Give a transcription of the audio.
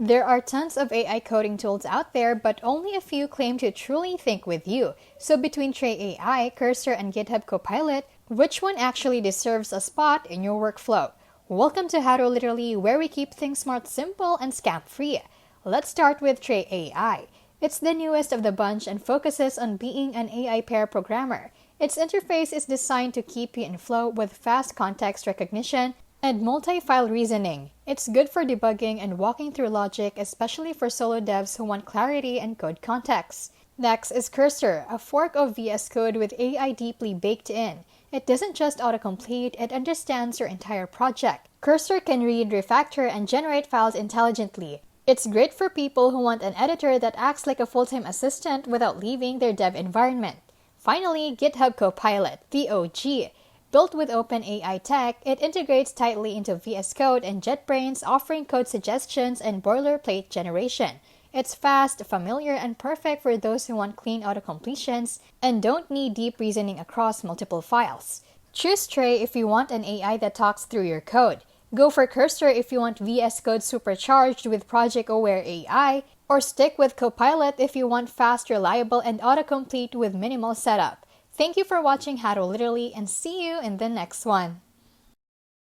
There are tons of AI coding tools out there, but only a few claim to truly think with you. So between Trae AI, Cursor, and GitHub Copilot, which one actually deserves a spot in your workflow? Welcome to How to Literally, where we keep things smart, simple, and scam-free. Let's start with Trae AI. It's the newest of the bunch and focuses on being an AI pair programmer. Its interface is designed to keep you in flow with fast context recognition and multi-file reasoning. It's good for debugging and walking through logic, especially for solo devs who want clarity and code context. Next is Cursor, a fork of VS Code with AI deeply baked in. It doesn't just autocomplete, it understands your entire project. Cursor can read, refactor, and generate files intelligently. It's great for people who want an editor that acts like a full-time assistant without leaving their dev environment. Finally, GitHub Copilot, the OG. Built with OpenAI tech, it integrates tightly into VS Code and JetBrains, offering code suggestions and boilerplate generation. It's fast, familiar, and perfect for those who want clean autocompletions and don't need deep reasoning across multiple files. Choose Trae if you want an AI that talks through your code. Go for Cursor if you want VS Code supercharged with project-aware AI, or stick with Copilot if you want fast, reliable, and autocomplete with minimal setup. Thank you for watching How to Literally, and see you in the next one.